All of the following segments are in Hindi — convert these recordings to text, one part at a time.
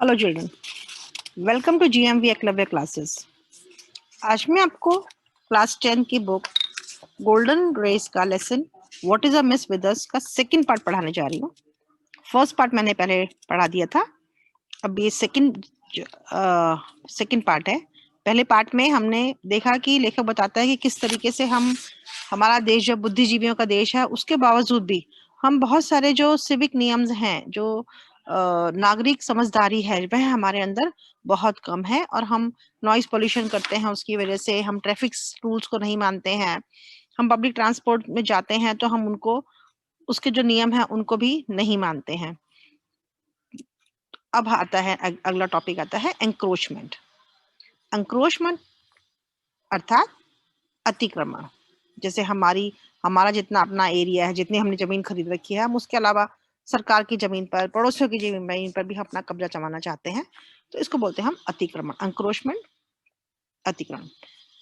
Hello children, welcome to GMV Eklavya classes. आज मैं आपको क्लास 10 की बुक गोल्डन रेस का lesson what is a miss with us का सेकंड पार्ट पढ़ाने जा रही हूँ। फर्स्ट पार्ट मैंने पहले पढ़ा दिया था, अब ये सेकंड पार्ट है। पहले पार्ट में हमने देखा कि लेखक बताता है कि किस तरीके से हमारा देश जो बुद्धिजीवियों का देश है, उसके बावजूद भी हम बहुत सारे जो सिविक नियम्स हैं, जो नागरिक समझदारी है, वह हमारे अंदर बहुत कम है और हम नॉइज पोल्यूशन करते हैं। उसकी वजह से हम ट्रैफिक रूल्स को नहीं मानते हैं। हम पब्लिक ट्रांसपोर्ट में जाते हैं तो हम उनको, उसके जो नियम है उनको भी नहीं मानते हैं। अब आता है अगला टॉपिक आता है एंक्रोचमेंट। एंक्रोचमेंट अर्थात अतिक्रमण। जैसे हमारा जितना अपना एरिया है, जितनी हमने जमीन खरीद रखी है, हम उसके अलावा सरकार की जमीन पर, पड़ोसियों की जमीन पर भी अपना कब्जा जमाना चाहते हैं, तो इसको बोलते हैं हम अतिक्रमण, एंक्रोचमेंट, अतिक्रमण।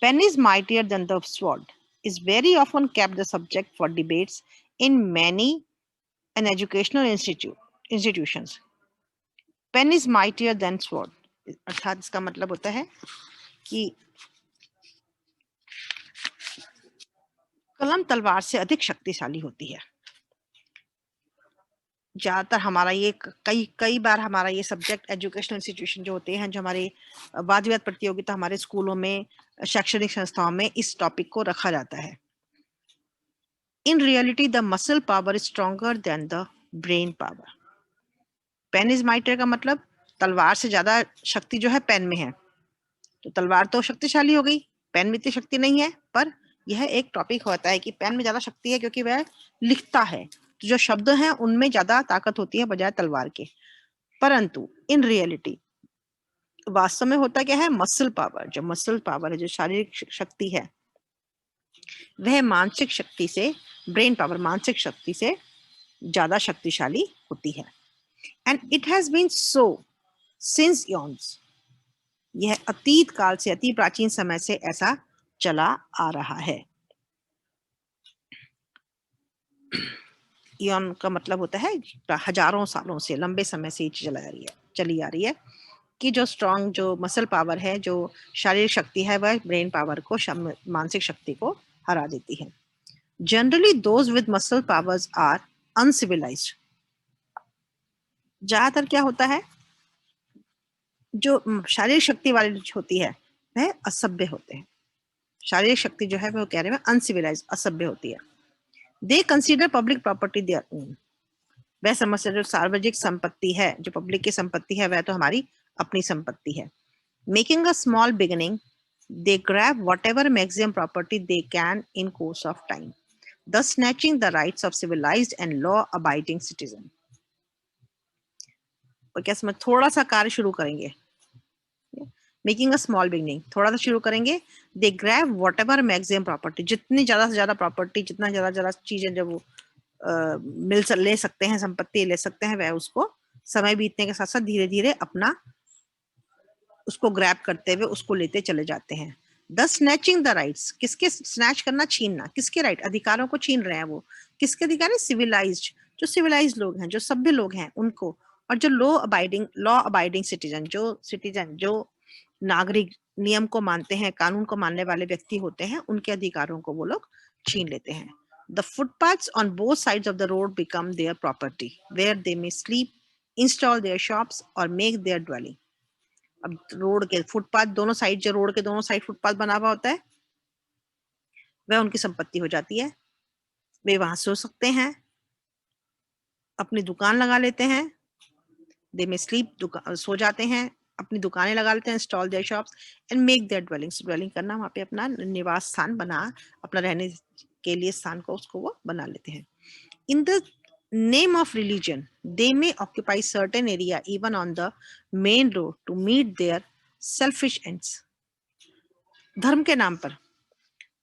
Pen is mightier than the sword is very often kept the subject for debates in many an educational institutions. Pen is mightier than sword, अर्थात इसका मतलब होता है कि कलम तलवार से अधिक शक्तिशाली होती है। ज्यादातर हमारा ये कई बार हमारा ये सब्जेक्ट एजुकेशनल इंस्टीट्यूशन जो होते हैं, जो हमारे वाद विवाद प्रतियोगिता हमारे स्कूलों में, शैक्षणिक संस्थाओं में इस टॉपिक को रखा जाता है। In reality the muscle power is stronger than the brain power. Pen is mightier का मतलब तलवार से ज्यादा शक्ति जो है पेन में है। तो तलवार तो शक्तिशाली हो गई, पेन में इतनी शक्ति नहीं है, पर यह एक टॉपिक होता है कि पेन में ज्यादा शक्ति है क्योंकि वह लिखता है, तो जो शब्द हैं उनमें ज्यादा ताकत होती है बजाय तलवार के। परंतु इन रियलिटी वास्तव में होता क्या है, मसल पावर है, जो शारीरिक शक्ति है, वह मानसिक शक्ति से, ब्रेन पावर मानसिक शक्ति से ज्यादा शक्तिशाली होती है। And it has been so since eons, यह अतीत काल से, अति प्राचीन समय से ऐसा चला आ रहा है। इयॉन का मतलब होता है हजारों सालों से, लंबे समय से चली आ रही है कि जो स्ट्रॉन्ग, जो मसल पावर है, जो शारीरिक शक्ति है, वह ब्रेन पावर को, मानसिक शक्ति को हरा देती है। Generally those with muscle powers are uncivilised. ज्यादातर क्या होता है, जो शारीरिक शक्ति वाली होती है वह असभ्य होते हैं। शारीरिक शक्ति जो है वो कह रहे हैं अनसिविलाइज्ड, असभ्य होती है। दे consider public property their own, वह समझते जो सार्वजनिक संपत्ति है, जो पब्लिक की संपत्ति है, वह तो हमारी अपनी संपत्ति है। Making a small beginning they grab whatever maximum property they can in course of time, thus snatching the rights of civilized and law abiding citizen। और क्या समझ, थोड़ा सा कार्य शुरू करेंगे, मेकिंग अ स्मॉल बिगिनिंग, थोड़ा सा शुरू करेंगे, दे ग्रैब व्हाटएवर मैक्सिमम प्रॉपर्टी, जितनी ज्यादा से ज्यादा प्रॉपर्टी, जितना ज्यादा ज्यादा चीजें जब वो ले सकते हैं, संपत्ति ले सकते हैं, वह उसको समय बीतने के साथ साथ धीरे धीरे अपना उसको ग्रैब करते हुए उसको लेते चले जाते हैं। द स्नैचिंग द राइट्स, किसके स्नैच करना, छीनना, किसके राइट, अधिकारों को छीन रहे हैं वो। किसके अधिकार है, सिविलाइज्ड, जो सिविलाइज्ड लोग हैं, जो सभ्य लोग हैं उनको, और जो लॉ अबाइडिंग सिटीजन, जो नागरिक, नियम को मानते हैं, कानून को मानने वाले व्यक्ति होते हैं, उनके अधिकारों को वो लोग छीन लेते हैं। The footpaths on both sides of the road become their property, where they may sleep, install their shops, or make their dwelling. अब रोड के फुटपाथ दोनों साइड, जो रोड के दोनों साइड फुटपाथ बना हुआ होता है, वह उनकी संपत्ति हो जाती है। वे वहां सो सकते हैं, अपनी दुकान लगा लेते हैं, दे में स्लीप, सो जाते हैं, अपनी दुकानें लगा लेते हैं, install their shops and make their dwellings, dwelling करना, वहां पे अपना निवास स्थान बना, अपना रहने के लिए स्थान को, उसको वो बना लेते हैं। In the name of religion they may occupy certain area even on the main road to meet their selfish ends। धर्म के नाम पर,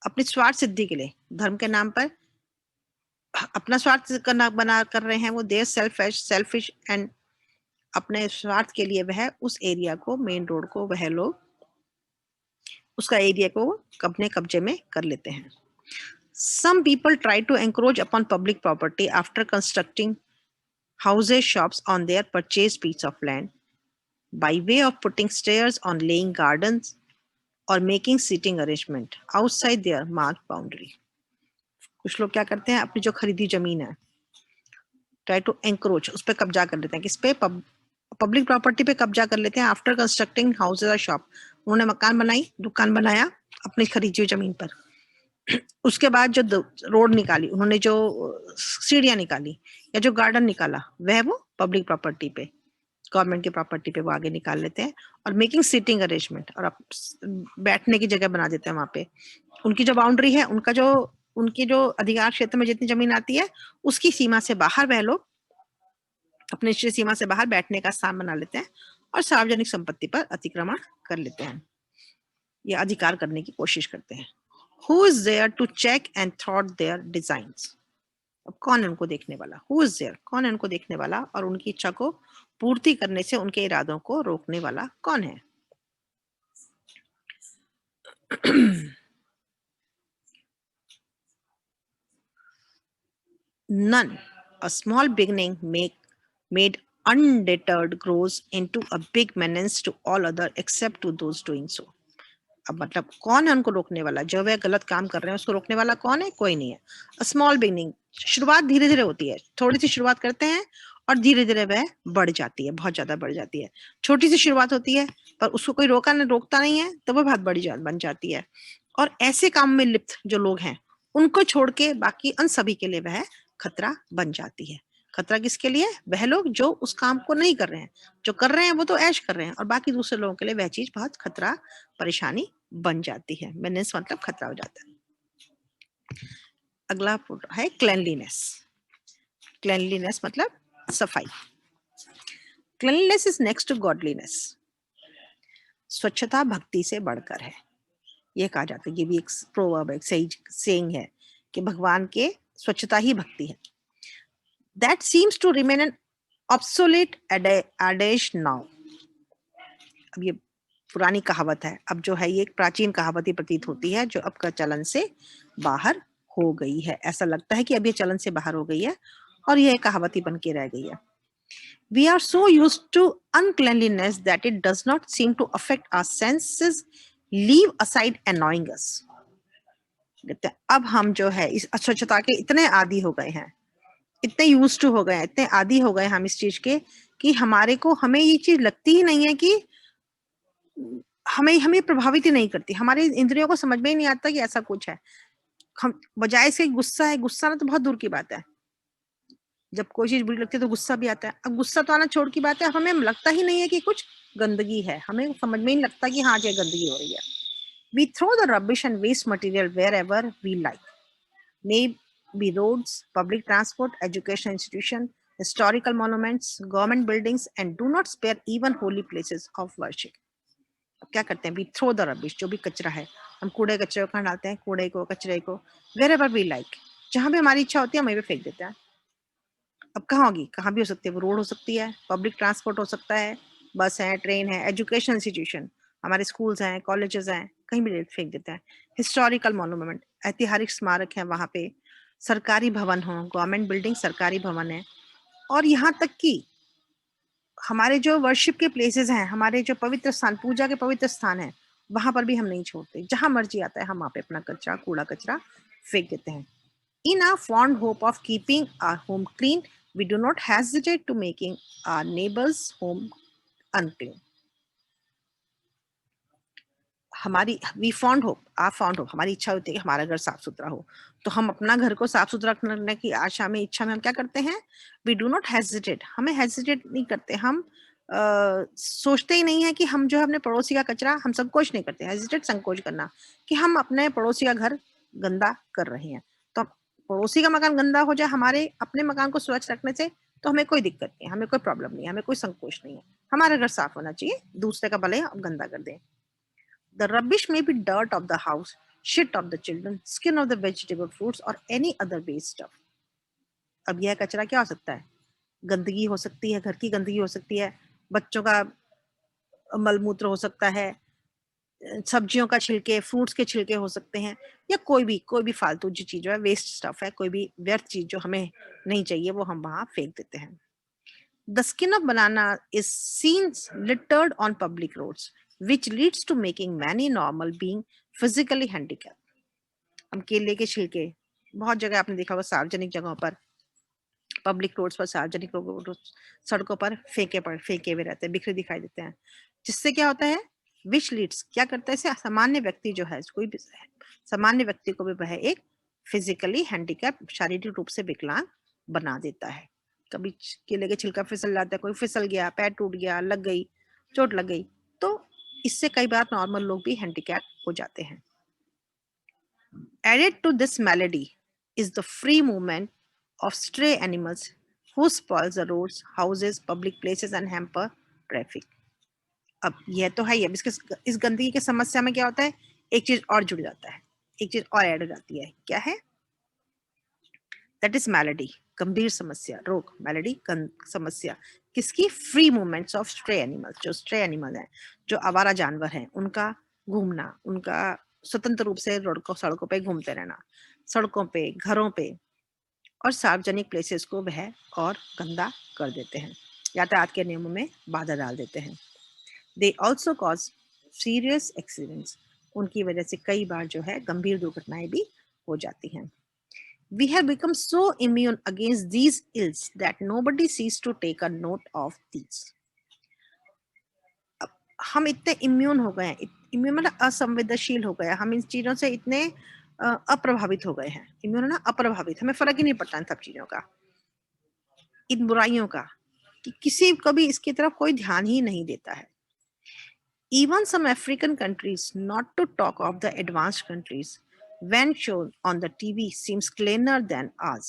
अपनी स्वार्थ सिद्धि के लिए, धर्म के नाम पर अपना स्वार्थ करना बना कर रहे हैं वो, देयर सेल्फिश एंड, अपने स्वार्थ के लिए वह उस एरिया को, मेन रोड को, वह लोग उसका एरिया को अपने कब्जे में कर लेते हैं। Some people try to encroach upon public property after constructing houses, shops on their purchased piece of land, by way of putting stairs on laying gardens or making seating arrangement outside their marked boundary. कुछ लोग क्या करते हैं, अपनी जो खरीदी जमीन है ट्राई टू एंक्रोच, उस पर कब्जा कर लेते हैं, किस पे, पब्लिक प्रॉपर्टी पे कब्जा कर लेते हैं। आफ्टर कंस्ट्रक्टिंग हाउसेज और शॉप, उन्होंने मकान बनाई, दुकान बनाया अपनी खरीदी हुई जमीन पर, उसके बाद जो रोड निकाली उन्होंने, जो सीढ़ियां निकाली या जो गार्डन निकाला, वह वो पब्लिक प्रॉपर्टी पे, गवर्नमेंट की प्रॉपर्टी पे वो आगे निकाल लेते हैं। और मेकिंग सीटिंग अरेंजमेंट, और बैठने की जगह बना देते हैं वहां पे। उनकी जो बाउंड्री है, उनकी जो अधिकार क्षेत्र में जितनी जमीन आती है उसकी सीमा से बाहर वह लोग अपने सीमा से बाहर बैठने का स्थान बना लेते हैं और सार्वजनिक संपत्ति पर अतिक्रमण कर लेते हैं या अधिकार करने की कोशिश करते हैं। Who is there to check and thwart their designs? अब कौन है उनको देखने वाला? Who is there? कौन है उनको देखने वाला और उनकी इच्छा को पूर्ति करने से उनके इरादों को रोकने वाला कौन है? None. A small beginning made undeterred grows into a big menace to all other except to those doing so. अब मतलब कौन है उनको रोकने वाला? जो वह गलत काम कर रहे हैं उसको रोकने वाला कौन है? कोई नहीं है। अ स्मॉल बिगनिंग, शुरुआत धीरे धीरे होती है, थोड़ी सी शुरुआत करते हैं और धीरे धीरे वह बढ़ जाती है, बहुत ज्यादा बढ़ जाती है। छोटी सी शुरुआत होती है पर उसको कोई रोकता नहीं है तो वह बहुत बड़ी बन जाती है। और ऐसे काम में लिप्त जो लोग हैं उनको छोड़ के बाकी उन सभी के लिए वह खतरा बन जाती है। खतरा किसके लिए? वह लोग जो उस काम को नहीं कर रहे हैं, जो कर रहे हैं वो तो ऐश कर रहे हैं, और बाकी दूसरे लोगों के लिए वह चीज बहुत खतरा, परेशानी बन जाती है। मेनेस मतलब खतरा हो जाता है। अगला फोटो है क्लेanलीनेस। क्लेanलीनेस मतलब सफाई। Cleanliness is next to godliness. स्वच्छता भक्ति से बढ़कर है, ये कहा जाता है। ये भी एक प्रोवर्ब, एक सही सेइंग है कि भगवान के स्वच्छता ही भक्ति है। That seems to remain an obsolete adage now. अब ये पुरानी कहावत है, अब जो है ये एक प्राचीन कहावत ही प्रतीत होती है जो अब का चलन से बाहर हो गई है। ऐसा लगता है कि अब ये चलन से बाहर हो गई है और यह कहावत ही बन के रह गई है। We are so used to uncleanliness that it does not seem to affect our senses, leave aside annoying us. अब हम जो है इस अस्वच्छता के इतने आदी हो गए हैं, इतने यूज टू हो गए हैं, इतने आदी हो गए हम इस चीज के कि हमें ये चीज लगती ही नहीं है कि हमें प्रभावित ही नहीं करती। हमारे इंद्रियों को समझ में ही नहीं आता कि ऐसा कुछ है। हम बजाय इसके गुस्सा ना तो बहुत दूर की बात है, जब कोई चीज बुरी लगती है तो गुस्सा भी आता है। अब गुस्सा तो आना छोड़ की बात है, हमें लगता ही नहीं है कि कुछ गंदगी है, हमें समझ में ही लगता कि हाँ ये गंदगी हो रही है। We throw the rubbish and waste material wherever we like. Maybe roads, public transport, education institution, historical monuments, government buildings, and do not spare even holy places of worship. अब क्या करते हैं? We throw the rubbish, जो भी कचरा है हम कूड़े कचरे को कहाँ डालते हैं? कूड़े को, कचरे को wherever we like, जहां भी हमारी इच्छा होती है वहीं पे फेंक देते हैं। अब कहाँ होगी? कहाँ भी हो सकती है, वो रोड हो सकती है, पब्लिक ट्रांसपोर्ट हो सकता है, बस है, ट्रेन है, एजुकेशन इंस्टीट्यूशन, हमारे स्कूल्स हैं, कॉलेजेस हैं, कहीं भी फेंक देते हैं। हिस्टोरिकल मॉन्यूमेंट, ऐतिहासिक स्मारक है, वहां पे सरकारी भवन हो, गवर्नमेंट बिल्डिंग सरकारी भवन है, और यहाँ तक कि हमारे जो वर्शिप के प्लेसेस हैं, हमारे जो पवित्र स्थान, पूजा के पवित्र स्थान है, वहां पर भी हम नहीं छोड़ते। जहां मर्जी आता है हम वहां पे अपना कचरा, कूड़ा कचरा फेंक देते हैं। In our fond hope of keeping our home clean, we do not hesitate to making our neighbor's home unclean. we fond hope, our fond hope, हमारी इच्छा होती है कि हमारा घर साफ सुथरा हो, तो हम अपना घर को साफ सुथरा रखने की आशा में, इच्छा में हम क्या करते हैं? We do not hesitate, हमें hesitate नहीं करते, हम सोचते ही नहीं है कि हम जो है अपने पड़ोसी का कचरा, हम संकोच नहीं करते। हेजिटेट, संकोच करना, कि हम अपने पड़ोसी का घर गंदा कर रहे हैं। तो पड़ोसी का मकान गंदा हो जाए, हमारे अपने मकान को स्वच्छ रखने से तो हमें कोई दिक्कत नहीं है, हमें कोई प्रॉब्लम नहीं है, हमें कोई संकोच नहीं है। हमारा घर साफ होना चाहिए, दूसरे का भले हम गंदा कर दें। The rubbish may be dirt of the house, shit of the children, skin of the vegetable fruits or any other waste stuff. अब यह कचरा क्या हो सकता है? गंदगी हो सकती है, घर की गंदगी हो सकती है, बच्चों का मलमूत्र हो सकता है, सब्जियों का छिलके, फ्रूट्स के छिलके हो सकते हैं, या कोई भी फालतू जो चीज है, वेस्ट स्टफ है, कोई भी व्यर्थ चीज जो हमें नहीं चाहिए वो हम वहां फेंक देते हैं। The skin of banana is seen littered on public roads, which leads to making many normal being physically handicapped. हम केले के छिलके बहुत जगह आपने देखा होगा, सार्वजनिक जगहों पर, पब्लिक रोड्स पर, सार्वजनिक सड़कों पर फेंके हुए रहते हैं, बिखरे दिखाई देते हैं, जिससे क्या होता है, विच लीड्स क्या करता है, इसे सामान्य व्यक्ति जो है, कोई भी सामान्य व्यक्ति को भी वह एक फिजिकली हैंडीकैप, शारीरिक रूप से विकलांग बना देता है। कभी केले के छिलका फिसल जाता है, कोई फिसल गया, पैर टूट गया, लग गई, चोट लग गई, तो इससे कई बार नॉर्मल लोग भी हैंडीकैप हो जाते हैं। Added to this malady is the free movement of stray animals who spoil the roads, houses, public places and hamper traffic. अब यह तो है ही, अब इस गंदगी की समस्या में क्या होता है, एक चीज और जुड़ जाता है, एक चीज और ऐड हो जाती है, क्या है, दैट इज मैलेडी, गंभीर समस्या, रोग, मैलेडी समस्या किसकी, free movements of stray animals, जो स्ट्रे एनिमल हैं, जो आवारा जानवर हैं, उनका घूमना, उनका स्वतंत्र रूप से सड़कों पे घूमते रहना, सड़कों पे, घरों पे और सार्वजनिक प्लेसेस को वह और गंदा कर देते हैं, यातायात के नियमों में बाधा डाल देते हैं। They also cause serious accidents, उनकी वजह से कई बार जो है गंभीर दुर्घटनाएं भी हो जाती हैं। We have become so immune against these ills that nobody sees to take a note of these. हम इतने इम्यून हो गए हैं, इम्यून मतलब असंवेदनशील हो गए, हम इन चीजों से इतने अप्रभावित हो गए हैं, इम्यून ना अप्रभावित, हमें फर्क ही नहीं पड़ता इन सब चीजों का, इन बुराइयों का, कि किसी को भी इसकी तरफ कोई ध्यान ही नहीं देता है। Even some African countries, not to talk of the advanced countries, when shown on the TV seems cleaner than us.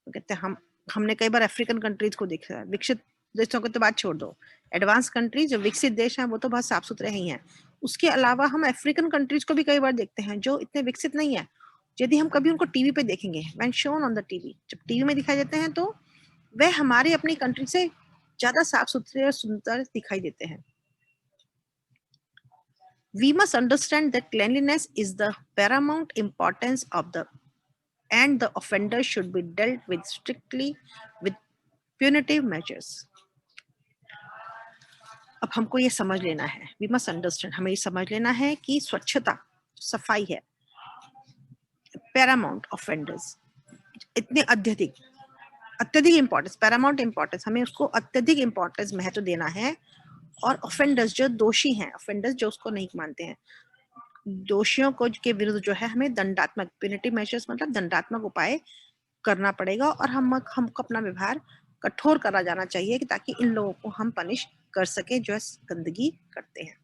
कहते हैं हमने कई बार अफ्रीकन कंट्रीज को देखा है, विकसित देशों को तो बात छोड़ दो, एडवांस कंट्रीज जो विकसित देश हैं वो तो बहुत साफ सुथरे ही हैं, उसके अलावा हम अफ्रीकन कंट्रीज को भी कई बार देखते हैं जो इतने विकसित नहीं है। यदि हम कभी उनको टीवी पे देखेंगे, when shown on the TV, जब टीवी में दिखाई देते हैं तो वह हमारे अपनी कंट्री से ज्यादा साफ सुथरे और सुंदर दिखाई देते हैं। We must understand that cleanliness is the paramount importance of the, and the offender should be dealt with strictly with punitive measures. अब हमको ये समझ लेना है, we must understand, हमें ये समझ लेना है कि स्वच्छता, सफाई है, paramount offenders, इतने अत्यधिक इंपॉर्टेंस, पैरामाउंट इंपॉर्टेंस, हमें उसको अत्यधिक इंपॉर्टेंस, महत्व देना है। और ऑफेंडर्स जो दोषी हैं, ऑफेंडर्स जो उसको नहीं मानते हैं, दोषियों को के विरुद्ध जो है हमें दंडात्मक, प्यूनिटिव मेजर्स मतलब दंडात्मक उपाय करना पड़ेगा, और हमको अपना व्यवहार कठोर करा जाना चाहिए कि ताकि इन लोगों को हम पनिश कर सके जो गंदगी करते हैं।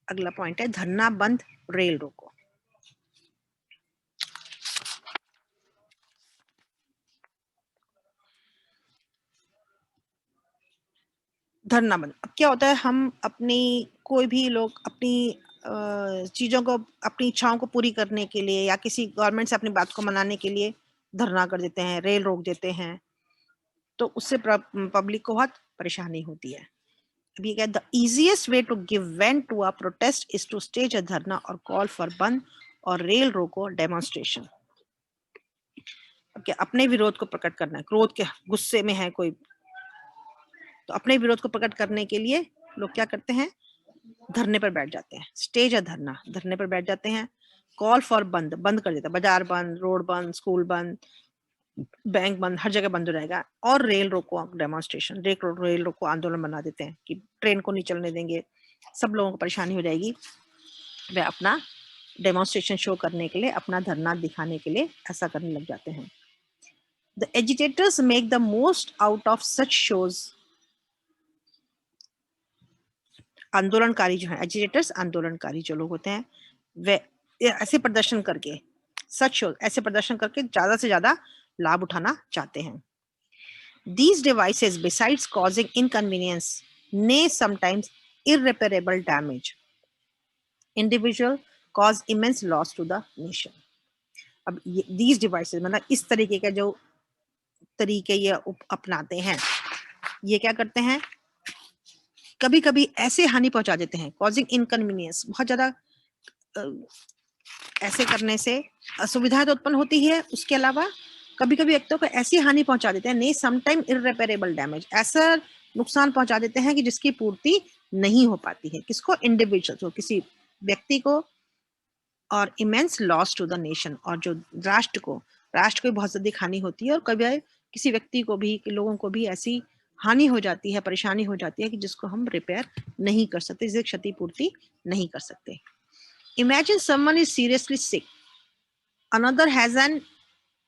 अगला पॉइंट है धरना बंद, रेल रोको। धरना बंद, अब क्या होता है, हम अपनी, कोई भी लोग अपनी चीजों को, अपनी इच्छाओं को पूरी करने के लिए या किसी गवर्नमेंट से अपनी बात को मनाने के लिए धरना कर देते हैं, रेल रोक देते हैं, तो उससे पब्लिक को बहुत परेशानी होती है। अभी क्या, the easiest way to give vent to a protest is to stage a dharna और कॉल फॉर बंद और रेल रोको डेमोन्स्ट्रेशन। क्या अपने विरोध को प्रकट करना है, क्रोध के गुस्से में है कोई, तो अपने विरोध को प्रकट करने के लिए लोग क्या करते हैं, धरने पर बैठ जाते हैं, स्टेज है धरना, धरने पर बैठ जाते हैं। कॉल फॉर बंद, बंद कर देता है, बाजार बंद, रोड बंद, स्कूल बंद, बैंक बंद, हर जगह बंद हो जाएगा। और रेल रोको डेमोन्स्ट्रेशन, रेल रोको आंदोलन बना देते हैं कि ट्रेन को नहीं चलने देंगे, सब लोगों को परेशानी हो जाएगी, वे अपना डेमोन्स्ट्रेशन शो करने के लिए, अपना धरना दिखाने के लिए ऐसा करने लग जाते हैं। The agitators make the most out of such shows. आंदोलनकारी जो है, एजिटेटर्स आंदोलनकारी जो लोग होते हैं, वे ऐसे प्रदर्शन करके, सच शो, ऐसे प्रदर्शन करके ज्यादा से ज्यादा लाभ उठाना चाहते हैं। These devices, besides causing inconvenience, may sometimes irreparable damage. Individual cause immense loss to the nation. अब these devices मतलब इस तरीके के जो तरीके ये अपनाते हैं, ये क्या करते हैं, कभी कभी ऐसे हानि पहुंचा देते हैं, causing inconvenience, बहुत ज्यादा ऐसे करने से असुविधा तो उत्पन्न होती है, उसके अलावा कभी कभी व्यक्तियों को ऐसी हानि पहुंचा देते हैं, नहीं समटाइम इररिपेरेबल डैमेज, ऐसा नुकसान पहुंचा देते हैं कि जिसकी पूर्ति नहीं हो पाती है। किसको? इंडिविजुअल को, किसी व्यक्ति को, और immense loss to the nation, और जो राष्ट्र को बहुत ज्यादा हानि होती है, और कभी किसी व्यक्ति को भी, लोगों को भी ऐसी हानि हो जाती है, परेशानी हो जाती है कि जिसको हम रिपेयर नहीं कर सकते, जिसे क्षतिपूर्ति नहीं कर सकते। Imagine someone is seriously sick, another has an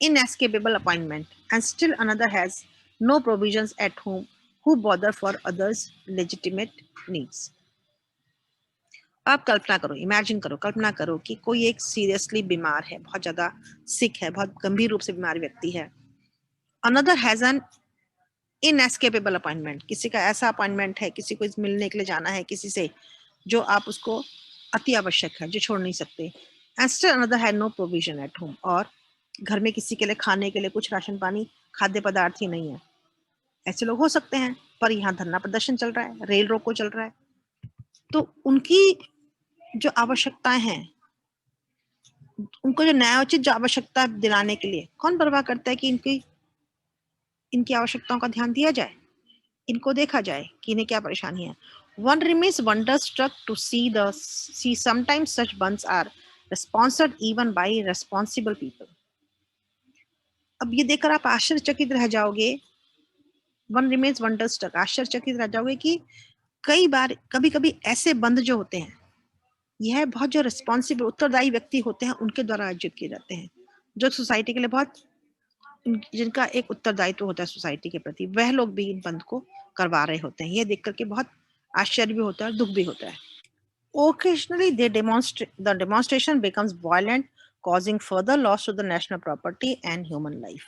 inescapable appointment, and still another has no provisions at home, who bother for others' legitimate needs. आप कल्पना करो, इमेजिन करो, कल्पना करो कि कोई एक सीरियसली बीमार है, बहुत ज्यादा सिक है, बहुत गंभीर रूप से बीमार व्यक्ति है। Another has an inescapable appointment, किसी का ऐसा अपॉइंटमेंट है, किसी को मिलने के लिए जाना है किसी से, जो आप उसको अति आवश्यक है, जो छोड़ नहीं सकते। And still another had no provision at home, और घर में किसी के लिए खाने के लिए कुछ राशन पानी, खाद्य पदार्थ ही नहीं है। ऐसे लोग हो सकते हैं, पर यहाँ धरना प्रदर्शन चल रहा है, रेल रोको चल रहा है, तो उनकी जो आवश्यकताएं हैं, उनको जो न्यायोचित जो आवश्यकता दिलाने के लिए कौन परवाह करता है कि इनकी आवश्यकताओं का ध्यान दिया जाए, इनको देखा जाए कि इन्हें क्या परेशानी है। One remains wonderstruck to see sometimes such bunds are sponsored even by responsible people. अब ये देखकर आप आश्चर्यचकित रह जाओगे, वन रिमेन्स वंडरस्ट्रक, आश्चर्यचकित रह जाओगे कि कई बार, कभी कभी ऐसे बंद जो होते हैं, यह बहुत जो रिस्पॉन्सिबल, उत्तरदायी व्यक्ति होते हैं, उनके द्वारा आयोजित किए जाते हैं, जो सोसाइटी के लिए बहुत, जिनका एक उत्तरदायित्व होता है सोसाइटी के प्रति, वह लोग भी इन बंद को करवा रहे होते हैं। ये देख करके बहुत आश्चर्य भी होता है और दुख भी होता है। Occasionally, the demonstration becomes violent, causing further loss to the national property and human life.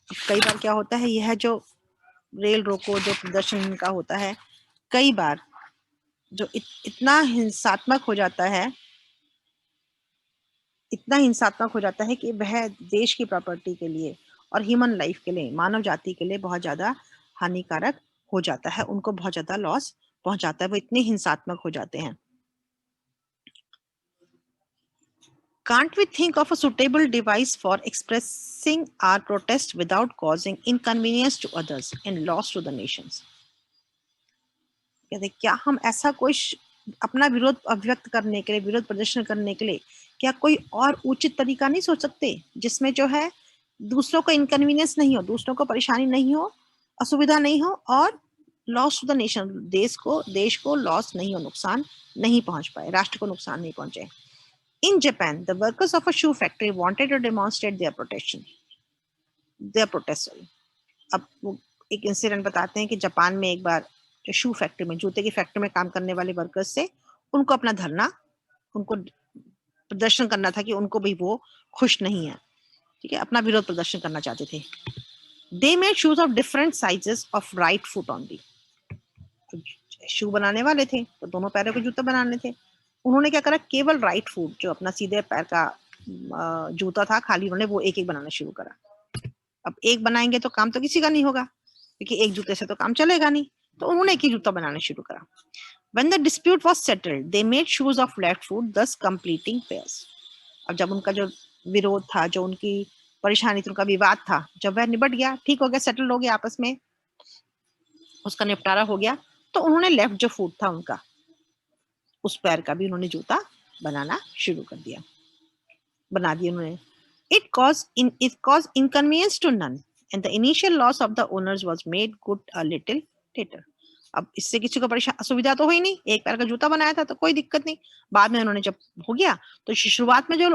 कई बार क्या होता है, यह जो रेल रोको, जो प्रदर्शन का होता है, कई बार जो इतना हिंसात्मक हो जाता है, इतना हिंसात्मक हो जाता है कि वह देश की प्रॉपर्टी के लिए और ह्यूमन लाइफ के लिए, मानव जाति के लिए बहुत ज्यादा हानिकारक हो जाता है, उनको बहुत ज्यादा लॉस पहुंचाता है, वो इतने हिंसात्मक हो जाते हैं। Can't we think of a suitable device for expressing our protest without causing inconvenience to others and loss to the nations? कहते क्या हम ऐसा कोई अपना विरोध अभिव्यक्त करने के लिए, विरोध प्रदर्शन करने के लिए, क्या कोई और उचित तरीका नहीं सोच सकते, जिसमें जो है दूसरों को इनकन्वीनियंस नहीं हो, दूसरों को परेशानी नहीं हो, असुविधा नहीं हो, और लॉस टू द नेशन, देश को लॉस नहीं हो, नुकसान नहीं पहुंच पाए, राष्ट्र को नुकसान नहीं पहुंचे। In Japan, the workers of a shoe factory wanted to demonstrate their protest. अब वो एक इंसिडेंट बताते हैं कि जापान में एक बार जो शू फैक्ट्री में, जूते की फैक्ट्री में काम करने वाले वर्कर्स से, उनको अपना धरना, उनको प्रदर्शन करना था कि उनको भी वो खुश नहीं है, ठीक है, अपना विरोध प्रदर्शन करना चाहते थे। They made shoes of different sizes of right foot only. शू बनाने वाले थे तो दोनों पैरों के जूते बनाने थे, उन्होंने क्या करा, केवल राइट फुट, जो अपना सीधे पैर का जूता था, खाली उन्होंने वो एक एक बनाना शुरू करा। अब एक बनाएंगे तो काम तो किसी का नहीं होगा, क्योंकि एक जूते से तो काम चलेगा नहीं, तो उन्होंने एक ही जूता बनाना शुरू करा। When the dispute was settled, they made shoes of left foot, thus completing pairs. अब जब उनका जो विरोध था, जो उनकी परेशानी थी, उनका विवाद था, जब वह निबट गया, ठीक हो गया, सेटल हो गया आपस में, उसका निपटारा हो गया, तो उन्होंने लेफ्ट जो फुट था उनका, उस पैर का भी उन्होंने जूता बनाना शुरू कर दिया, बना दिया उन्होंने। It caused inconvenience to none, and the initial loss of the owners was made good a little later. अब इससे किसी को परेशान, असुविधा तो हुई नहीं, एक पैर का जूता बनाया था तो कोई दिक्कत नहीं, बाद में उन्होंने जब हो गया तो शुरुआत में जो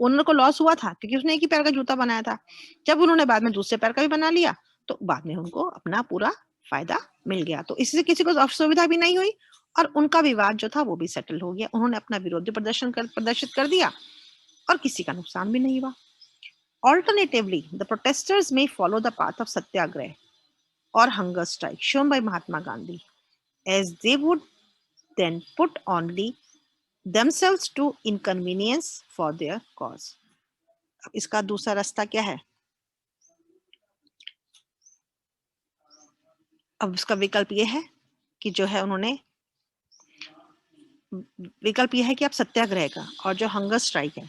ओनर को लॉस हुआ था, क्योंकि उसने एक ही पैर का जूता बनाया था, जब उन्होंने बाद में दूसरे पैर का भी बना लिया तो बाद में उनको अपना पूरा फायदा मिल गया, तो इससे किसी को असुविधा भी नहीं हुई और उनका विवाद जो था वो भी सेटल हो गया, उन्होंने अपना विरोध प्रदर्शित कर दिया और किसी का नुकसान भी नहीं हुआ। Alternatively, the protesters may follow the path of satyagraha or hunger strike shown by Mahatma Gandhi, as they would then put only themselves to inconvenience for their cause. अब इसका दूसरा रास्ता क्या है? अब इसका विकल्प यह है कि जो है उन्होंने, विकल्प यह है कि आप सत्याग्रह का और जो हंगर स्ट्राइक है,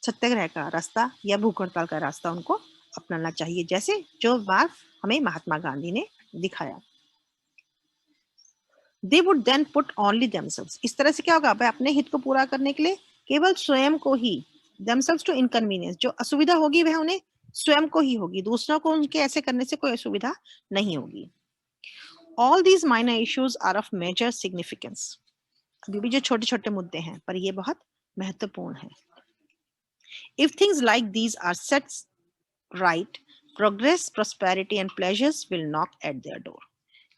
सत्याग्रह का रास्ता या भूख हड़ताल का रास्ता उनको अपनाना चाहिए, जैसे जो मार्ग हमें महात्मा गांधी ने दिखाया। They would then put only themselves, इस तरह से क्या होगा, वह अपने हित को पूरा करने के लिए केवल स्वयं को ही, देमसेल्व्स टू इनकन्वीनियंस, जो असुविधा होगी वह उन्हें स्वयं को ही होगी, दूसरों को उनके ऐसे करने से कोई असुविधा नहीं होगी। All these minor issues are of major significance, अभी भी जो छोटे छोटे मुद्दे हैं पर ये बहुत महत्वपूर्ण है। If things like these are set right, progress, prosperity and pleasures will knock at their door,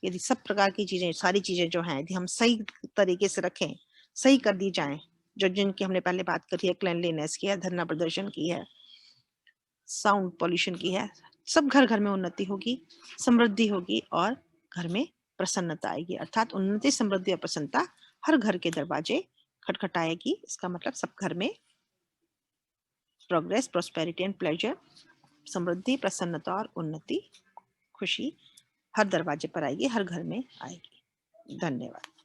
यदि सब प्रकार की चीजें, सारी चीजें जो हैं, यदि हम सही तरीके से रखें, सही कर दी जाएं, जो जिनकी हमने पहले बात करी है, क्लेanलीनेस की है, धरना प्रदर्शन की है, साउंड पॉल्यूशन की है, सब घर घर में उन्नति होगी, समृद्धि होगी और घर में प्रसन्नता आएगी। अर्थात उन्नति, समृद्धि और प्रसन्नता हर घर के दरवाजे खटखटाएगी। इसका मतलब सब घर में प्रोग्रेस, प्रॉस्पेरिटी एंड प्लेजर, समृद्धि, प्रसन्नता और उन्नति, खुशी हर दरवाजे पर आएगी, हर घर में आएगी। धन्यवाद।